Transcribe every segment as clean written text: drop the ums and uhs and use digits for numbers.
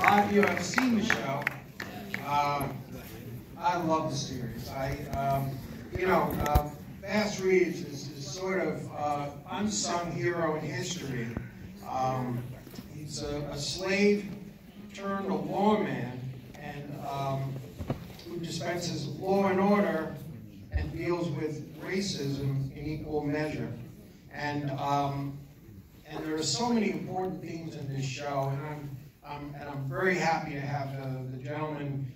lot of you have seen the show. I love the series. Bass Reeves is sort of unsung hero in history. He's a slave turned a lawman, and who dispenses law and order and deals with racism in equal measure. And there are so many important themes in this show, and I'm very happy to have the gentlemen,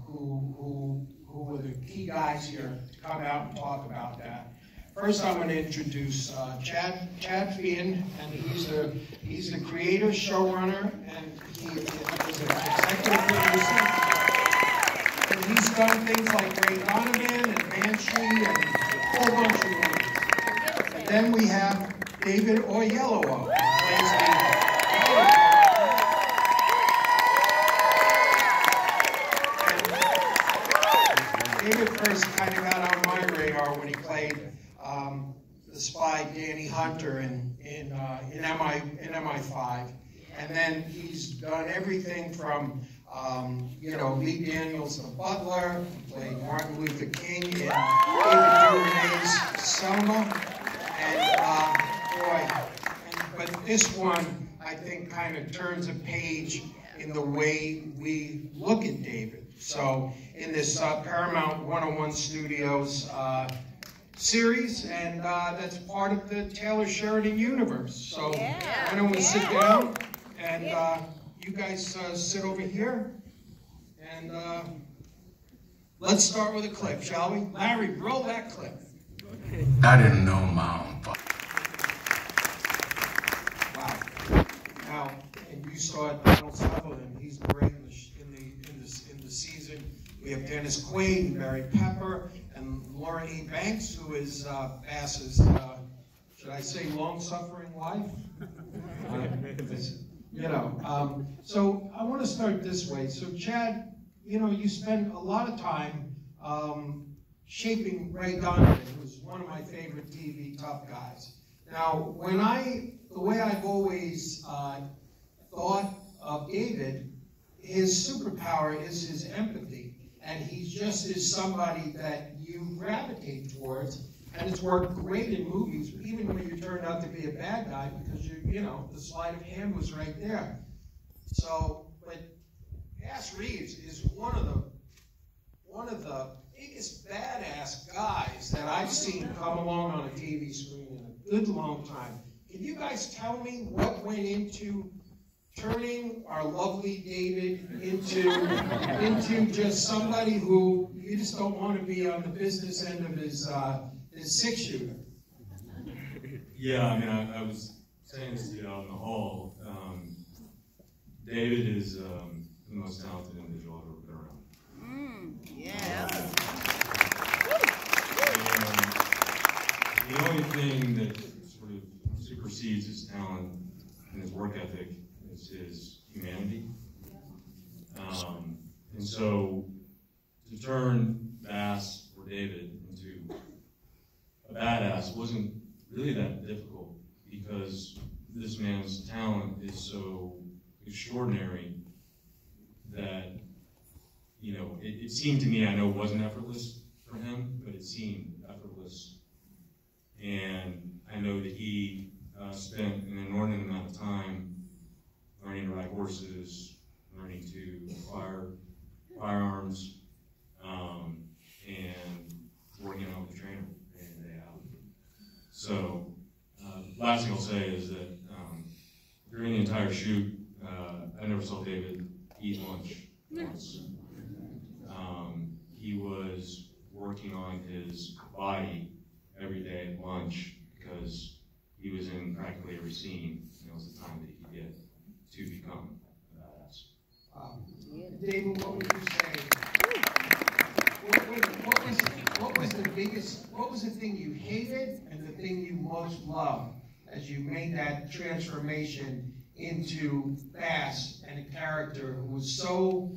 who were the key guys here to come out and talk about that. First, I'm going to introduce Chad FEEHAN, and he's the creator, showrunner, and he is an executive producer. And he's done things like Ray Donovan and Banshee and a whole bunch of movies. And then we have David OYELOWO, who plays the David first kind of got on my radar when he played the spy Danny Hunter in MI5, and then he's done everything from Lee Daniels the Butler, he played Martin Luther King in David DuVernay's Selma, but this one I think kind of turns a page in the way we look at David. So in this Paramount 101 Studios series, and that's part of the Taylor Sheridan universe. So why don't we sit down, and you guys sit over here, and let's start with a clip, shall we? Larry, roll that clip. I didn't know my own father. Wow. Now, and you saw Donald Sutherland. He's great in the season. We have Dennis Quaid and Barry Pepper and Lauren E. Banks, who is Bass's, should I say, long-suffering wife? So I want to start this way. So Chad, you spent a lot of time shaping Ray Donovan, who's one of my favorite TV tough guys. Now, the way I've always thought of David, his superpower is his empathy, and he just is somebody that you gravitate towards, and it's worked great in movies, even when you turned out to be a bad guy, because the sleight of hand was right there. So, but Bass Reeves is one of the biggest badass guys that I've seen come along on a TV screen in a good long time. Can you guys tell me what went into turning our lovely David into just somebody who you just don't want to be on the business end of his six-shooter? Yeah, I mean, I was saying this to you out in the hall. David is the most talented individual I've ever been around. Yeah. And the only thing that sort of supersedes his talent and his work ethic is his humanity. And so to turn Bass or David into a badass wasn't really that difficult, because this man's talent is so extraordinary that, it seemed to me, I know it wasn't effortless for him, but it seemed effortless. And I know that he spent an inordinate amount of time learning to ride horses, learning to fire firearms, and working out with the trainer day in, day out. So, last thing I'll say is that during the entire shoot, I never saw David eat lunch once. He was working on his body every day at lunch, because he was in practically every scene, and it was the time that he could get to become a badass. David, what would you say? What was the thing you hated and the thing you most loved as you made that transformation into Bass and a character who was so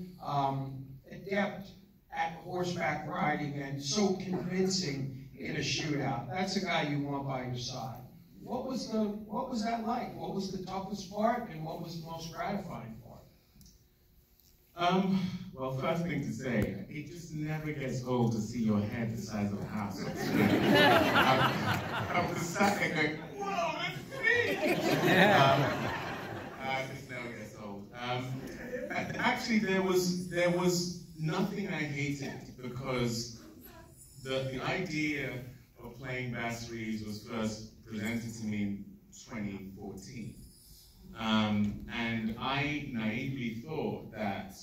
adept at horseback riding and so convincing in a shootout? That's the guy you want by your side. What was that like? What was the toughest part, and what was the most gratifying part? Well, first thing to say, it just never gets old to see your head the size of a house. I was sat there going, whoa, that's big! This never gets old. Actually, there was nothing I hated, because the idea of playing Bass Reeves was first presented to me in 2014. And I naively thought that,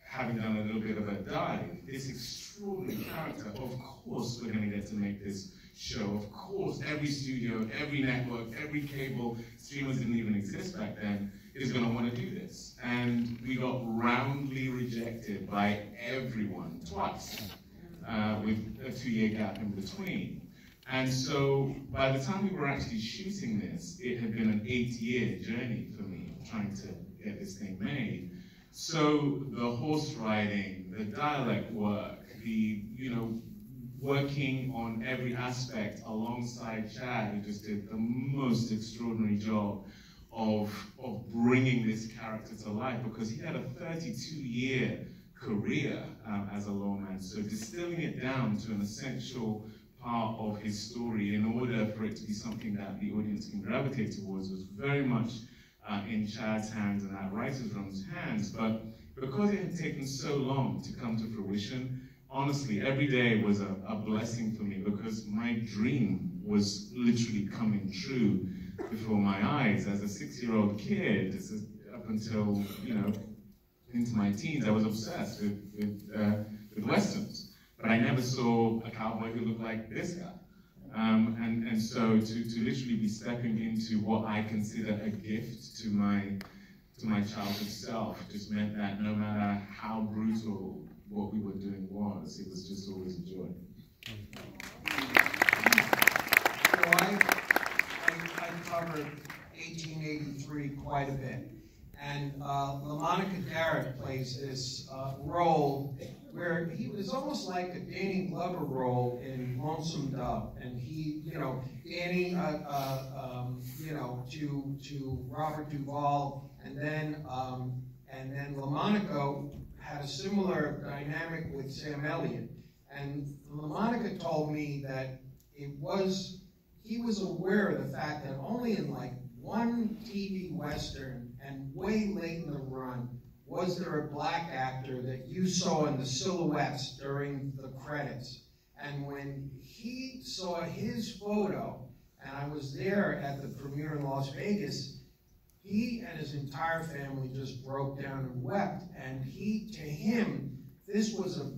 having done a little bit of a dive, this extraordinary character, of course we're going to get to make this show. Of course, every studio, every network, every cable, streamers didn't even exist back then, is going to want to do this. And we got roundly rejected by everyone twice, with a 2-year gap in between. And so, by the time we were actually shooting this, it had been an 8-year journey for me, trying to get this thing made. So, the horse riding, the dialect work, the, working on every aspect alongside Chad, who just did the most extraordinary job of bringing this character to life, because he had a 32-year career as a lawman. So, distilling it down to an essential part of his story in order for it to be something that the audience can gravitate towards was very much in Chad's hands and that writer's room's hands. But because it had taken so long to come to fruition, honestly, every day was a blessing for me, because my dream was literally coming true before my eyes. As a 6-year-old kid, up until, into my teens, I was obsessed with Westerns. But I never saw a cowboy who looked like this guy. And so to literally be stepping into what I consider a gift to my childhood self just meant that no matter how brutal what we were doing was, it was just always a joy. So I covered 1883 quite a bit. And LaMonica Garrett plays this role where he was almost like a Danny Glover role in Lonesome Dove. And he, Danny, to Robert Duvall, and then LaMonica had a similar dynamic with Sam Elliott. And LaMonica told me that he was aware of the fact that only in like one TV Western and way late in the run was there a black actor that you saw in the silhouettes during the credits. And when he saw his photo, and I was there at the premiere in Las Vegas, he and his entire family just broke down and wept. And to him, this was a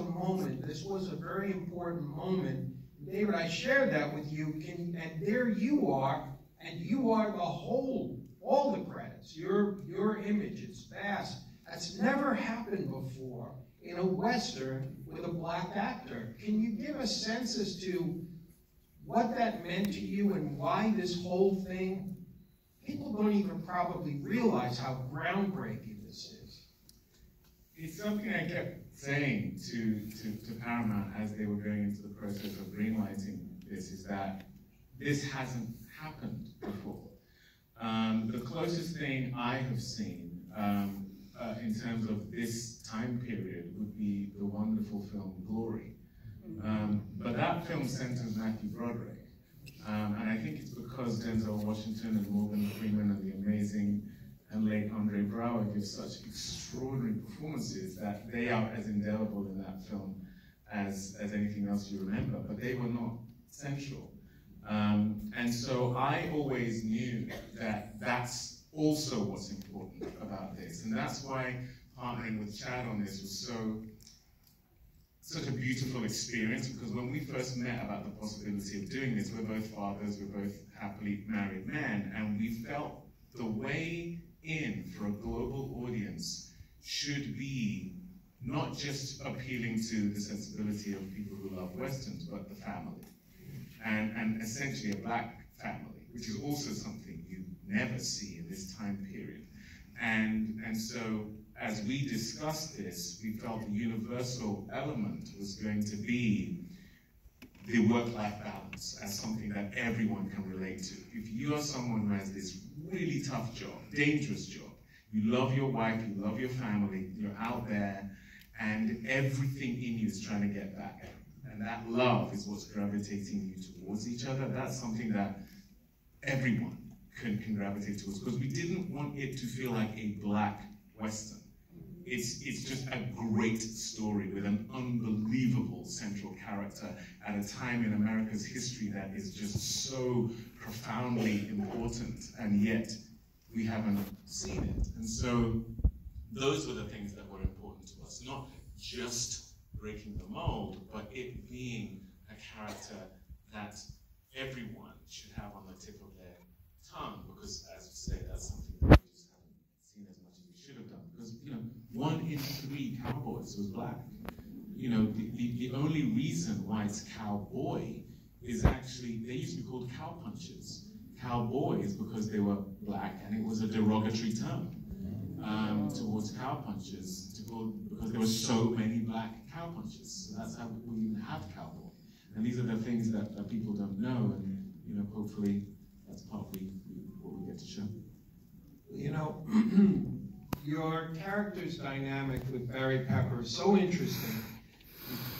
moment, this was a very important moment. David, I shared that with you, and there you are, and you are all the credits, your image, it's vast. That's never happened before in a Western with a black actor. Can you give a sense as to what that meant to you and why this whole thing, people don't even probably realize how groundbreaking this is. It's something I kept saying to Paramount as they were going into the process of greenlighting this, is that this hasn't happened before. The closest thing I have seen in terms of this time period would be the wonderful film Glory. But that film centers Matthew Broderick. And I think it's because Denzel Washington and Morgan Freeman and the amazing and late Andre Braugher give such extraordinary performances that they are as indelible in that film as anything else you remember, but they were not central. And so I always knew that that's also what's important about this. And that's why partnering with Chad on this was such a beautiful experience, because when we first met about the possibility of doing this, we're both fathers, we're both happily married men, and we felt the way in for a global audience should be not just appealing to the sensibility of people who love Westerns, but the family. And essentially a black family, which is also something you never see in this time period. And so as we discussed this, we felt the universal element was going to be the work-life balance as something that everyone can relate to. If you are someone who has this really tough job, dangerous job, You love your wife, you love your family, you're out there, and everything in you is trying to get back. And that love is what's gravitating you towards each other. That's something that everyone can gravitate towards, because we didn't want it to feel like a black Western. It's just a great story with an unbelievable central character at a time in America's history that is just so profoundly important, and yet we haven't seen it. And so those were the things that were important to us, not just breaking the mold, but it being a character that everyone should have on the tip of their tongue, because as you say, that's something that we just haven't seen as much as we should have done. Because, you know, 1 in 3 cowboys was black. You know, the only reason why it's cowboy is actually, they used to be called cowpunchers. Cowboys because they were black, and it was a derogatory term towards cowpunchers, because there were so many black cowpunchers. So that's how we even have cowboy. And these are the things that people don't know, and, you know, hopefully that's part of what we get to show. You know, your character's dynamic with Barry Pepper is so interesting.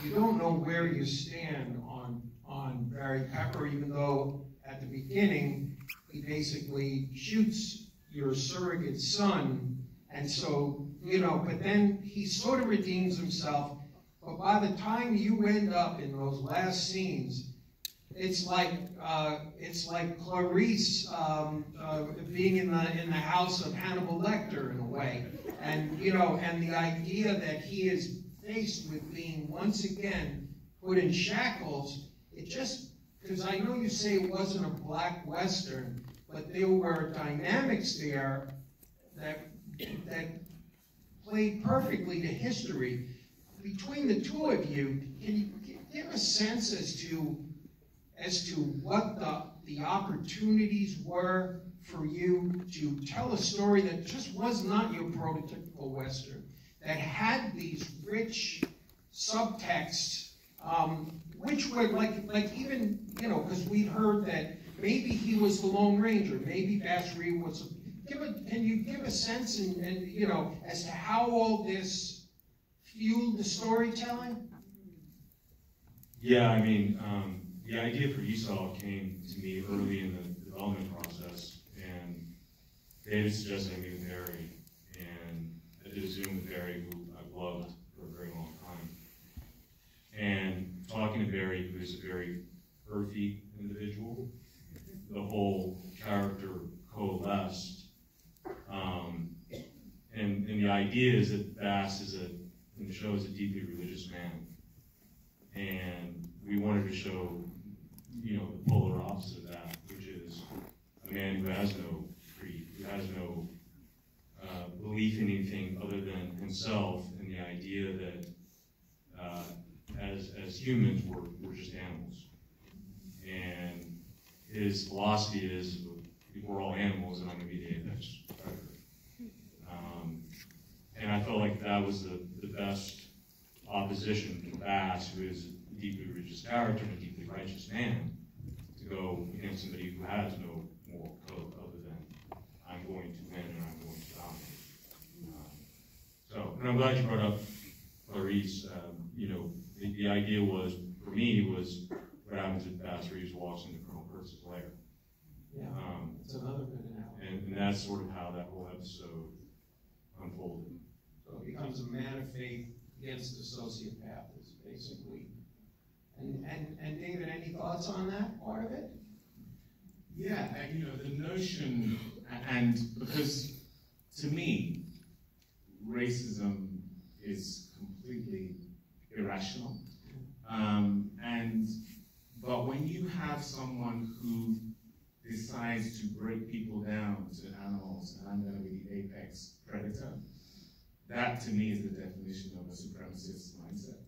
You don't know where you stand on Barry Pepper, even though at the beginning he basically shoots your surrogate son, and so, you know, but then he sort of redeems himself. But by the time you end up in those last scenes, it's like Clarice being in the house of Hannibal Lecter in a way, and you know, and the idea that he is faced with being once again put in shackles. It just, because I know you say it wasn't a black Western, but there were dynamics there that played perfectly to history. Between the two of you, can you give a sense as to what the opportunities were for you to tell a story that just was not your prototypical Western, that had these rich subtexts, which were like even, you know, because we've heard that maybe he was the Lone Ranger, maybe Bass Reeves was. Can you give a sense and you know, as to how all this fueled the storytelling? Yeah, I mean, the idea for Esau came to me early in the development process, and David suggested I meet with Barry, and I did a Zoom with Barry, who I've loved for a very long time. And talking to Barry, who's a very earthy individual, the whole character coalesced. And the idea is that Bass in the show is a deeply religious man. And we wanted to show, you know, the polar opposite of that, which is a man who has no creed, who has no belief in anything other than himself, and the idea that as humans, we're just animals. And his philosophy is, we're all animals, and I'm going to be the apex predator. And I felt like that was the best opposition to Bass, who is a deeply religious character and a deeply righteous man, to go against somebody who has no moral code other than, I'm going to win and I'm going to dominate. And I'm glad you brought up Clarice. You know, the idea was, for me, was what happens if Bass Reeves walks into Colonel Kurtz's lair. Yeah, it's another good analogy. And that's sort of how that whole episode unfolded. So it becomes a man of faith against a sociopath, is basically. And David, any thoughts on that part of it? Yeah, you know, the notion, and because to me, racism is completely irrational. But when you have someone who decides to break people down to animals, and I'm going to be the apex predator, that to me is the definition of a supremacist mindset,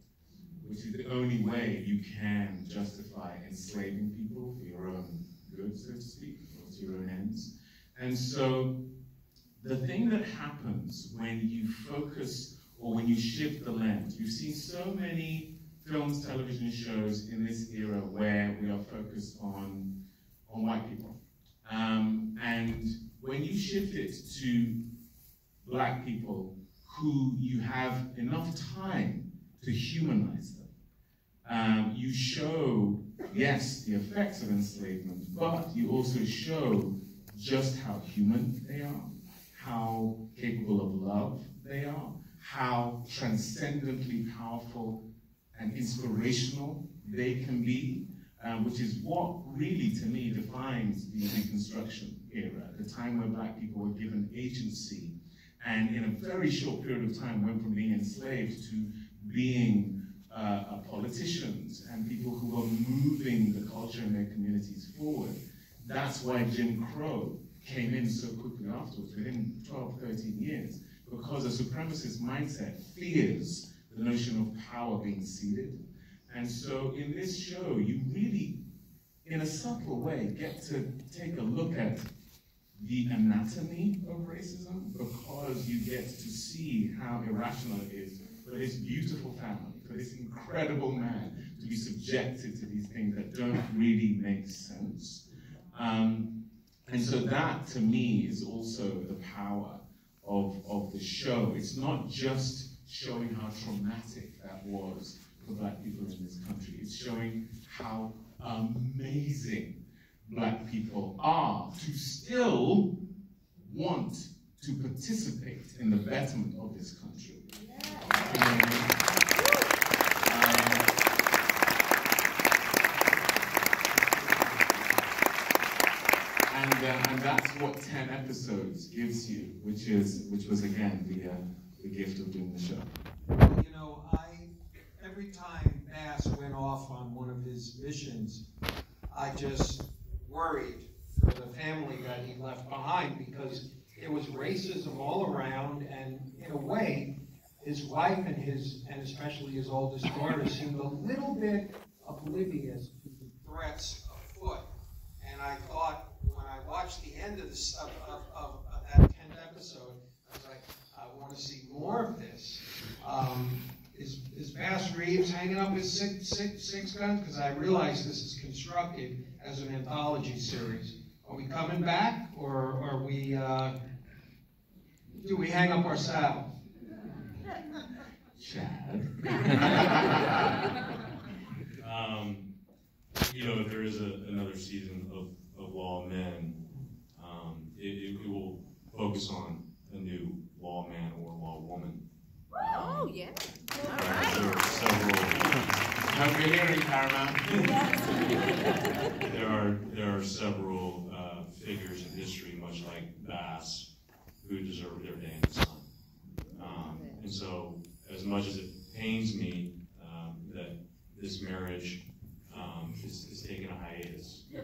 which is the only way you can justify enslaving people for your own good, so to speak, or to your own ends. And so the thing that happens when you focus or when you shift the lens, you've seen so many films, television shows in this era where we are focused on white people. And when you shift it to black people who you have enough time to humanize them. You show, yes, the effects of enslavement, but you also show just how human they are, how capable of love they are, how transcendently powerful and inspirational they can be, which is what really, to me, defines the Reconstruction era, the time where black people were given agency, and in a very short period of time went from being enslaved to being politicians and people who were moving the culture in their communities forward. That's why Jim Crow came in so quickly afterwards, within 12, 13 years, because a supremacist mindset fears the notion of power being ceded. And so in this show, you really, in a subtle way, get to take a look at the anatomy of racism, because you get to see how irrational it is for this beautiful family, for this incredible man to be subjected to these things that don't really make sense. And so that, to me, is also the power of the show. It's not just showing how traumatic that was for black people in this country. It's showing how amazing black people are to still want to participate in the betterment of this country. And that's what 10 episodes gives you, which was again the gift of doing the show. You know, every time Bass went off on one of his missions, I just worried for the family that he left behind, because there was racism all around, and in a way, his wife and especially his oldest daughter seemed a little bit oblivious to the threats afoot. And I thought, when I watched the end of that 10th episode, I was like, I want to see more of this. Is Bass Reeves hanging up his six guns? Because I realize this is constructed as an anthology series. Are we coming back, or are we? Do we hang up our saddle? Chad. You know, if there is another season of LAWMEN, it will focus on a new lawman or lawwoman. Oh, yeah. There are several. Hope you're hearing, Paramount. There are several figures in history, much like Bass, who deserve their day in the sun. And so, as much as it pains me that this marriage is taking a hiatus, you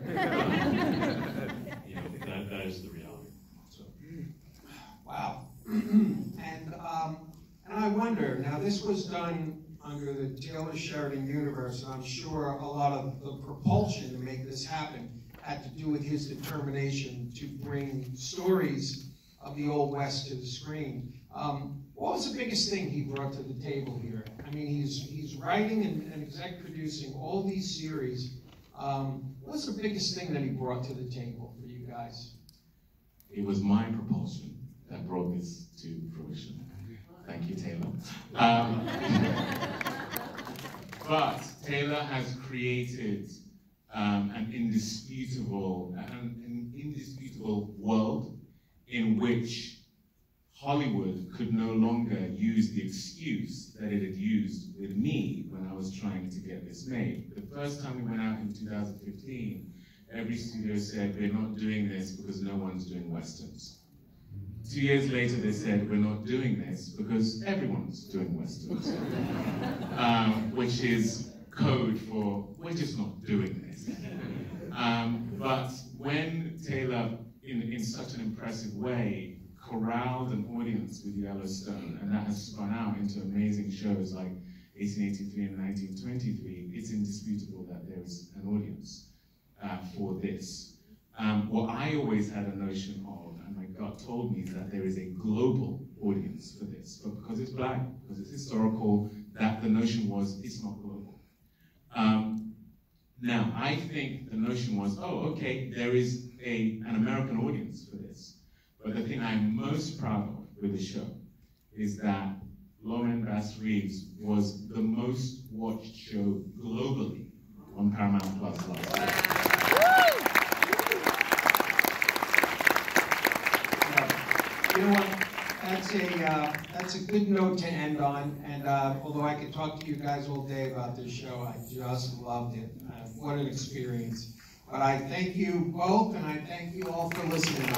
know, that is the reality. So. Wow. And I wonder, now this was done under the Taylor Sheridan universe, and I'm sure a lot of the propulsion to make this happen had to do with his determination to bring stories of the Old West to the screen. What was the biggest thing he brought to the table here? I mean, he's writing and exec producing all these series. What's the biggest thing that he brought to the table for you guys? It was my propulsion that brought this to fruition. Thank you, Taylor. But Taylor has created an indisputable world in which Hollywood could no longer use the excuse that it had used with me when I was trying to get this made. The first time we went out in 2015, every studio said, we're not doing this because no one's doing Westerns. 2 years later, they said, we're not doing this because everyone's doing Westerns. Which is code for, we're just not doing this. But when Taylor, in such an impressive way, corralled an audience with Yellowstone, and that has spun out into amazing shows like 1883 and 1923, it's indisputable that there is an audience for this. What I always had a notion of, and my gut told me, is that there is a global audience for this, but because it's black, because it's historical, that the notion was it's not global. Now, I think the notion was, oh, okay, there is an American audience for this. But the thing I'm most proud of with the show is that LAWMEN Bass Reeves was the most watched show globally on Paramount Plus last year. You know what? That's a good note to end on. And although I could talk to you guys all day about this show, I just loved it. What an experience! But I thank you both, and I thank you all for listening.